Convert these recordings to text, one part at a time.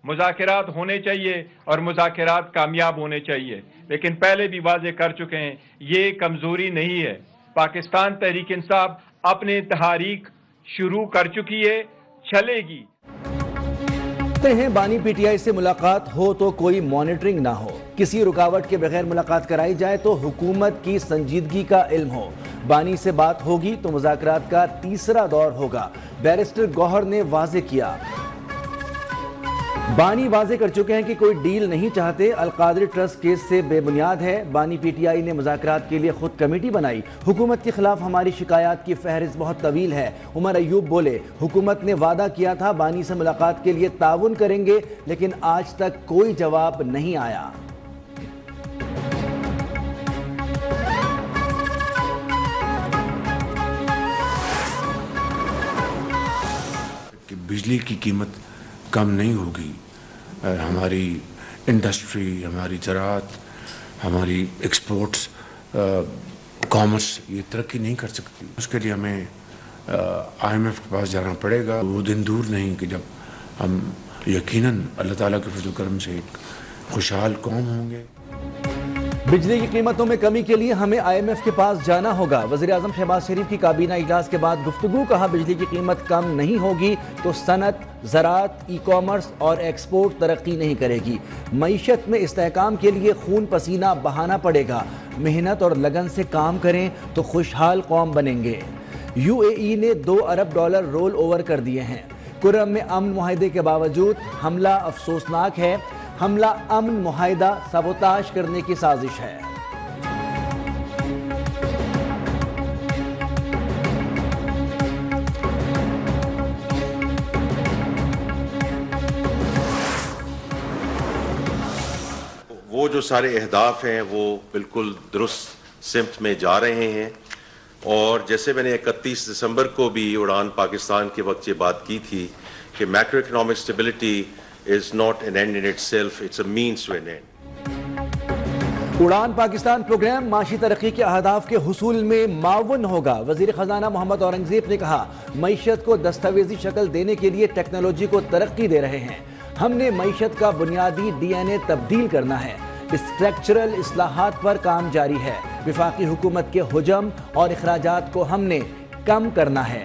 मुज़ाकिरात होने चाहिए और मुज़ाकिरात कामयाब होने चाहिए, लेकिन पहले भी वाज़े कर चुके हैं, ये कमज़ोरी नहीं है। पाकिस्तान तहरीक इंसाफ अपनी तहरीक शुरू कर चुकी है, चलेगी। हैं बानी पीटीआई से मुलाकात हो तो कोई मॉनिटरिंग ना हो, किसी रुकावट के बगैर मुलाकात कराई जाए तो हुकूमत की संजीदगी का इल्म हो। बानी से बात होगी तो मुज़ाकरात का तीसरा दौर होगा, बैरिस्टर गौहर ने वाज़े किया। बानी वाज़े कर चुके हैं कि कोई डील नहीं चाहते, अलकादरी ट्रस्ट केस से बेबुनियाद है। बानी पीटीआई ने मुज़ाकरात के लिए खुद कमेटी बनाई। हुकूमत के खिलाफ हमारी शिकायत की फहरिस्त बहुत तवील है। उमर अयूब बोले, हुकूमत ने वादा किया था बानी से मुलाकात के लिए ताउन करेंगे, लेकिन आज तक कोई जवाब नहीं आया। बिजली की कीमत कम नहीं होगी, हमारी इंडस्ट्री, हमारी ज़राअत, हमारी एक्सपोर्ट्स, कॉमर्स ये तरक्की नहीं कर सकती। उसके लिए हमें IMF के पास जाना पड़ेगा। वो दिन दूर नहीं कि जब हम यकीनन अल्लाह ताला के फज़ल करम से एक खुशहाल कौम होंगे। बिजली की कीमतों में कमी के लिए हमें IMF के पास जाना होगा। वज़ीर आज़म शहबाज शरीफ की काबीना इजलास के बाद गुफ्तगू, कहा बिजली की कीमत कम नहीं होगी तो सनत, ज़राअत, ई कॉमर्स और एक्सपोर्ट तरक्की नहीं करेगी। मईशत में इस्तेहकाम के लिए खून पसीना बहाना पड़ेगा। मेहनत और लगन से काम करें तो खुशहाल कौम बनेंगे। UAE ने $2 अरब रोल ओवर कर दिए हैं। कुर्रम में अमन मुआहदे के बावजूद हमला अफसोसनाक है। हमला अमन मुआहदा सबोताश करने की साजिश है। वो जो सारे अहदाफ हैं वो बिल्कुल दुरुस्त सिमत में जा रहे हैं, और जैसे मैंने 31 दिसंबर को भी उड़ान पाकिस्तान के वक्त ये बात की थी कि macro economic stability is not an end in itself, it's a means to an end. उड़ान पाकिस्तान प्रोग्राम माशी तरक्की के अहदाफ के हुसूल में मावन होगा। वजीर खजाना मोहम्मद औरंगजेब ने कहा, मईशत को दस्तावेजी शक्ल देने के लिए टेक्नोलॉजी को तरक्की दे रहे हैं। हमने मईशत का बुनियादी DNA तब्दील करना है। स्ट्रक्चरल इस्लाहात पर काम जारी है। वफाकी हुकूमत के हुजम और इखराजात को हमने कम करना है।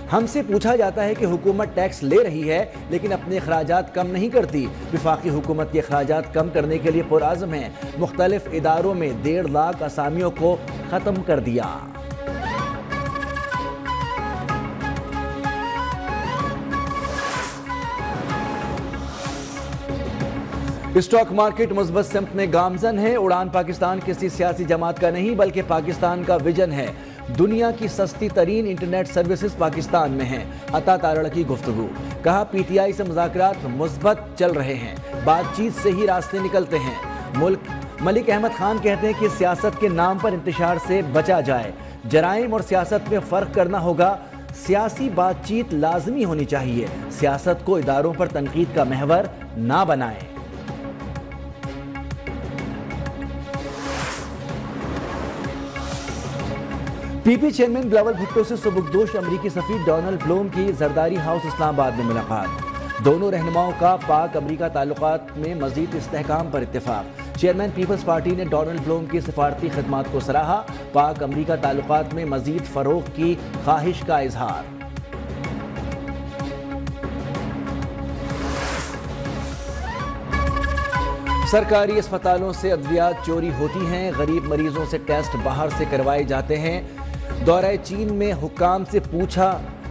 हमसे पूछा जाता है कि हुकूमत टैक्स ले रही है लेकिन अपने अखराजात कम नहीं करती। वफाकी हुकूमत के अखराजात कम करने के लिए पुरआज़म है। मुख्तलिफ इदारों में 1.5 लाख असामियों को ख़त्म कर दिया। स्टॉक मार्केट मुस्बत सिमत में गामजन है। उड़ान पाकिस्तान किसी सियासी जमात का नहीं बल्कि पाकिस्तान का विजन है। दुनिया की सस्ती तरीन इंटरनेट सर्विसेज पाकिस्तान में हैं। अता तारड़ की गुफ्तगू, कहा PTI से मुज़ाकरात मुस्बत चल रहे हैं, बातचीत से ही रास्ते निकलते हैं। मलिक अहमद खान कहते हैं कि सियासत के नाम पर इंतशार से बचा जाए। जराइम और सियासत में फ़र्क करना होगा। सियासी बातचीत लाजमी होनी चाहिए। सियासत को इदारों पर तनकीद का महवर ना बनाएं। PP चेयरमैन बिलावल भुट्टो से सुबुकदोश अमरीकी सफीर डोनाल्ड ब्लूम की जरदारी हाउस इस्लामाबाद में मुलाकात। दोनों रहनुमाओं का पाक अमरीका ताल्लुकात में मजीद इस्तेहकाम पर इत्तेफाक। चेयरमैन पीपल्स पार्टी ने डोनाल्ड ब्लूम की सिफारती खिदमात को सराहा। पाक अमरीका ताल्लुकात में मजीद फरोग की ख्वाहिश का इजहार। सरकारी अस्पतालों से अद्वियात चोरी होती हैं। गरीब मरीजों से टेस्ट बाहर से करवाए जाते हैं। दौरे चीन में हुक्काम से पूछा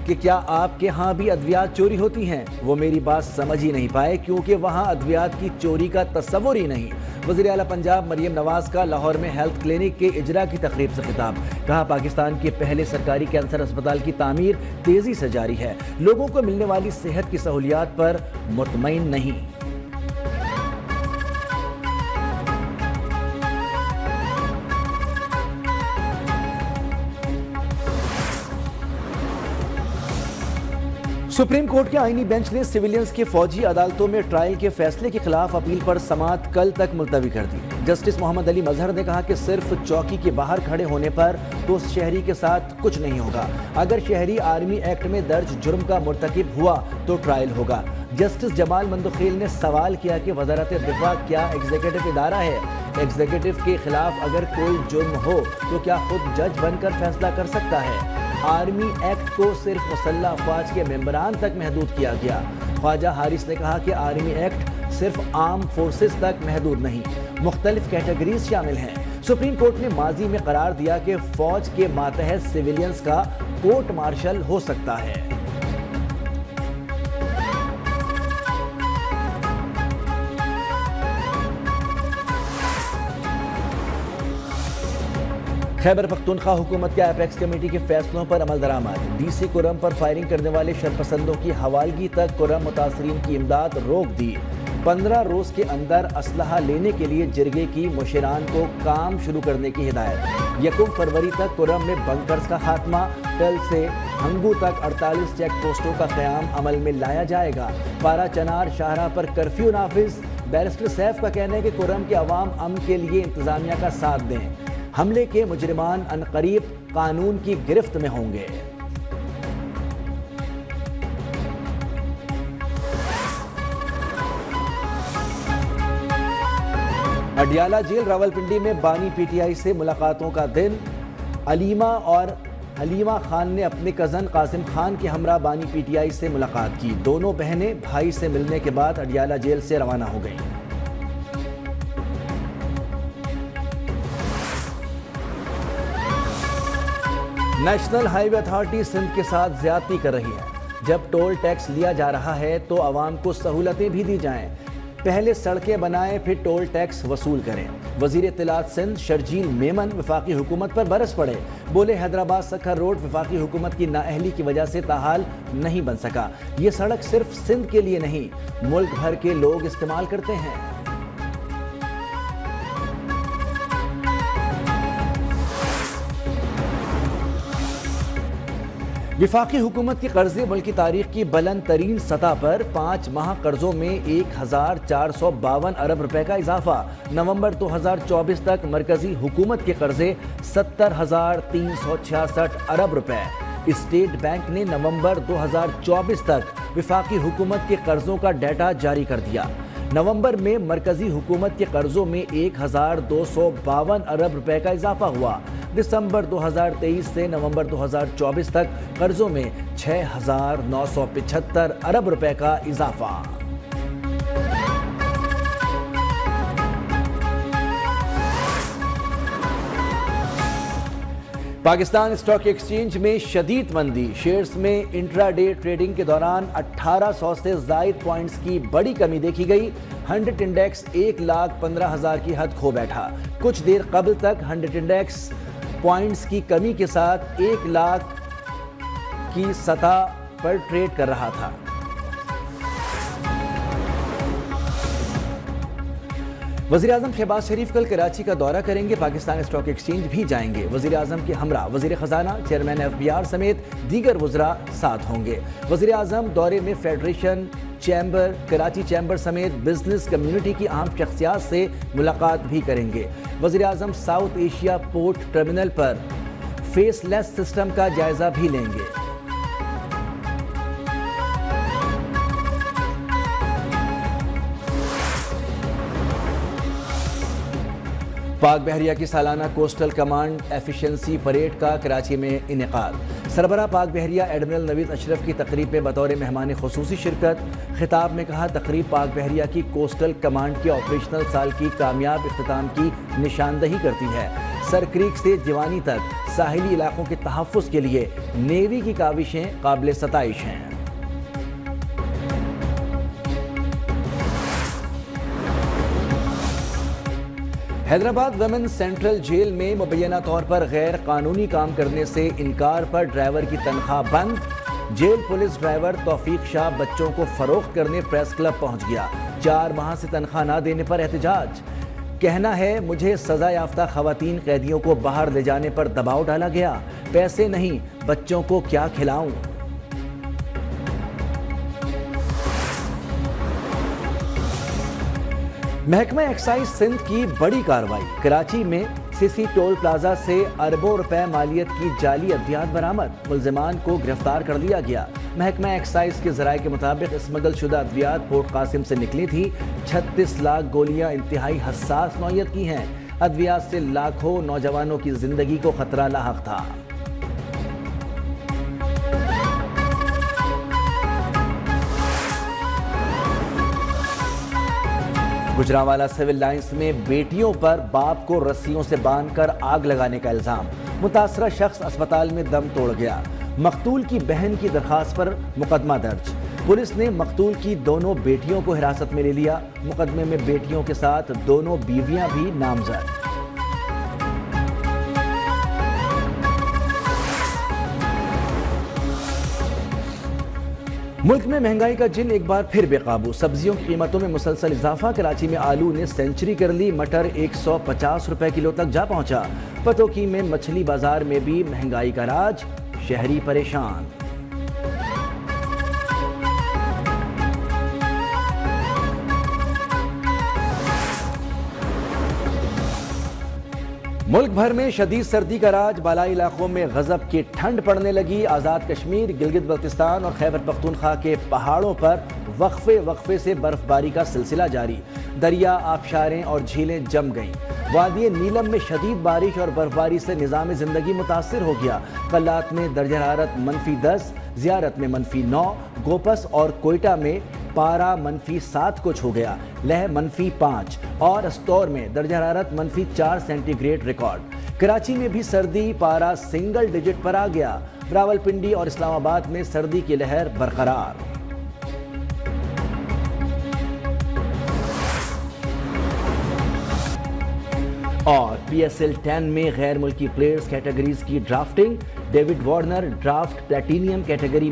कि क्या आपके यहाँ भी अद्वियात चोरी होती हैं? वो मेरी बात समझ ही नहीं पाए क्योंकि वहाँ अद्वियात की चोरी का तस्वुर ही नहीं। वज़ीर आला पंजाब मरियम नवाज का लाहौर में हेल्थ क्लिनिक के इजरा की तकरीब से खिताब, कहा पाकिस्तान के पहले सरकारी कैंसर अस्पताल की तामीर तेजी से जारी है। लोगों को मिलने वाली सेहत की सहूलियात पर मुतमईन नहीं। सुप्रीम कोर्ट के आईनी बेंच ने सिविलियंस के फौजी अदालतों में ट्रायल के फैसले के खिलाफ अपील पर समाअत कल तक मुलतवी कर दी। जस्टिस मोहम्मद अली मजहर ने कहा कि सिर्फ चौकी के बाहर खड़े होने पर तो शहरी के साथ कुछ नहीं होगा। अगर शहरी आर्मी एक्ट में दर्ज जुर्म का मुर्तकिब हुआ तो ट्रायल होगा। जस्टिस जमाल मंदखेल ने सवाल किया कि वजारत दिफा क्या एग्जीक्यूटिव इदारा है? एग्जीक्यूटिव के खिलाफ अगर कोई जुर्म हो तो क्या खुद जज बनकर फैसला कर सकता है? आर्मी एक्ट को सिर्फ मुसल्लह अफवाज के मेंबरान तक महदूद किया गया। ख्वाजा हारिस ने कहा कि आर्मी एक्ट सिर्फ आर्म फोर्सेस तक महदूद नहीं, मुख्तलिफ कैटेगरीज शामिल हैं। सुप्रीम कोर्ट ने माजी में करार दिया कि फौज के मातहत सिविलियंस का कोर्ट मार्शल हो सकता है। खैबर पख्तूनख्वा हुकूमत के एपेक्स कमेटी के फैसलों पर अमल दरामद। डीसी कुरम पर फायरिंग करने वाले शरपसंदों की हवालगी तक कुरम मुतासरीन की इमदाद रोक दी। 15 रोज के अंदर असलहा लेने के लिए जिरगे की मुशीरान को काम शुरू करने की हिदायत। 1 फरवरी तक कुरम में बंकर्स का खात्मा। टल से हंगू तक 48 चेक पोस्टों का क़याम अमल में लाया जाएगा। पारा चनार शाहराह पर कर्फ्यू नाफिज। बैरिस्टर सैफ का कहना है कि कुरम के अवाम अमन के लिए इंतजामिया का साथ दें। हमले के मुजरिमान अनकरीब कानून की गिरफ्त में होंगे। अडियाला जेल रावलपिंडी में बानी पीटीआई से मुलाकातों का दिन। हलीमा खान ने अपने कज़न कासिम खान के हमरा बानी पीटीआई से मुलाकात की। दोनों बहनें भाई से मिलने के बाद अडियाला जेल से रवाना हो गईं। नेशनल हाईवे अथॉरिटी सिंध के साथ ज्यादती कर रही है। जब टोल टैक्स लिया जा रहा है तो आवाम को सहूलतें भी दी जाएं। पहले सड़कें बनाएं फिर टोल टैक्स वसूल करें। वजीर इत्तलात सिंध शर्जील मेमन वफाकी हुकूमत पर बरस पड़े। बोले हैदराबाद सखर रोड वफाकी हुकूमत की नाअहली की वजह से ताहाल नहीं बन सका। ये सड़क सिर्फ सिंध के लिए नहीं, मुल्क भर के लोग इस्तेमाल करते हैं। वफाकी हुकूमत के कर्जे मुल्क की तारीख की बुलंद तरीन सतह पर। 5 माह कर्जों में 1452 अरब रुपए का इजाफा। नवंबर 2024 तक मरकजी हुकूमत के कर्जे 70,366 अरब रुपए। स्टेट बैंक ने नवंबर 2024 तक वफाकी हुकूमत के कर्जों का डाटा जारी कर दिया। नवंबर में मरकजी हुकूमत के कर्जों में 1252 अरब रुपए का इजाफा हुआ। दिसंबर 2023 से नवंबर 2024 तक कर्जों में 6,975 अरब रुपए का इजाफा। पाकिस्तान स्टॉक एक्सचेंज में शदीद मंदी। शेयर्स में इंट्राडे ट्रेडिंग के दौरान 1800 से ज़ायद पॉइंट्स की बड़ी कमी देखी गई। 100 इंडेक्स 1,15,000 की हद खो बैठा। कुछ देर कबल तक 100 इंडेक्स पॉइंट्स की कमी के साथ 1 लाख की सतह पर ट्रेड कर रहा था। वज़ीर-ए-आज़म शहबाज शरीफ कल कराची का दौरा करेंगे। पाकिस्तान स्टॉक एक्सचेंज भी जाएंगे। वज़ीर-ए-आज़म के हमरा वज़ीर ख़जाना, चेयरमैन FBR समेत दीगर वज़रा साथ होंगे। वज़ीर-ए-आज़म दौरे में फेडरेशन, चैम्बर, कराची चैम्बर समेत बिजनेस कम्युनिटी की अहम शख्सियात से मुलाकात भी करेंगे। वज़ीर-ए-आज़म साउथ एशिया पोर्ट टर्मिनल पर फेसलेस सिस्टम का जायजा भी लेंगे। पाक बहरिया की सालाना कोस्टल कमांड एफिशिएंसी परेड का कराची में इनेकाद। सरबराह पाक बहरिया एडमिरल नवीद अशरफ की तकरीब में बतौर मेहमान खुसूसी शिरकत। खिताब में कहा, तकरीब पाक बहरिया की कोस्टल कमांड के ऑपरेशनल साल की कामयाब इख्तिताम की निशानदही करती है। सर क्रीक से जवानी तक साहिली इलाकों के तहफ़्फ़ुज़ के लिए नेवी की काविशें काबिल सताइश हैं। हैदराबाद वुमेन सेंट्रल जेल में मुबैना तौर पर गैर कानूनी काम करने से इनकार पर ड्राइवर की तनख्वाह बंद। जेल पुलिस ड्राइवर तौफीक शाह बच्चों को फरोख्त करने प्रेस क्लब पहुंच गया। 4 माह से तनख्वाह न देने पर एहतजाज। कहना है, मुझे सजा याफ्ता खवातीन कैदियों को बाहर ले जाने पर दबाव डाला गया। पैसे नहीं, बच्चों को क्या खिलाऊं। महकमा एक्साइज सिंध की बड़ी कार्रवाई। कराची में सीसी टोल प्लाजा से अरबों रुपए मालियत की जाली अद्वियात बरामद। मुल्जिमान को गिरफ्तार कर लिया गया। محکمہ ایکسائز کے ذرائع کے مطابق اسمگل شدہ ادویات پورٹ قاسم سے نکلی تھی 36 لاکھ گولیاں انتہائی حساس نوعیت کی ہیں۔ ادویات سے لاکھوں نوجوانوں کی زندگی کو خطرہ لاحق تھا۔ گجرانوالہ سول لائنز میں بیٹیوں پر باپ کو رسیوں سے باندھ کر آگ لگانے کا الزام، متاثرہ شخص اسپتال میں دم توڑ گیا۔ مقتول کی بہن کی درخواست پر مقدمہ درج، پولیس نے مقتول کی دونوں بیٹیوں کو حراست میں لے لیا۔ مقدمے میں بیٹیوں کے ساتھ دونوں بیویاں بھی نامزد۔ ملک میں مہنگائی کا جن ایک بار پھر بے قابو، سبزیوں کی قیمتوں میں مسلسل اضافہ۔ کراچی میں آلو نے سینچری کر لی، مٹر 150 روپے کلو تک جا پہنچا۔ پتوکی میں مچھلی بازار میں بھی مہنگائی کا راج، شہری پریشان۔ ملک بھر میں شدید سردی کا راج، بالائی علاقوں میں غضب کی ٹھنڈ پڑنے لگی۔ آزاد کشمیر، گلگت بلتستان اور خیبر پختونخوا کے پہاڑوں پر وقفے سے برف باری کا سلسلہ جاری، دریا، آبشاریں اور جھیلیں جم گئیں۔ وادی نیلم میں شدید بارش اور برف باری سے نظام زندگی متاثر ہو گیا۔ قلات میں درجہ حرارت -10، زیارت میں -9، گوپس اور کوئٹہ میں پارہ -7 کو چھو گیا، لہ -5 اور استور میں درجہ حرارت -4 سینٹی گریڈ ریکارڈ۔ کراچی میں بھی سردی پارہ سنگل ڈیجٹ پر آ گیا۔ راولپنڈی اور اسلام آباد میں سردی کی لہر برقرار۔ اور PSL 10 میں غیر ملکی پلیئرز کیٹیگریز کی drafting, David Warner draft platinum category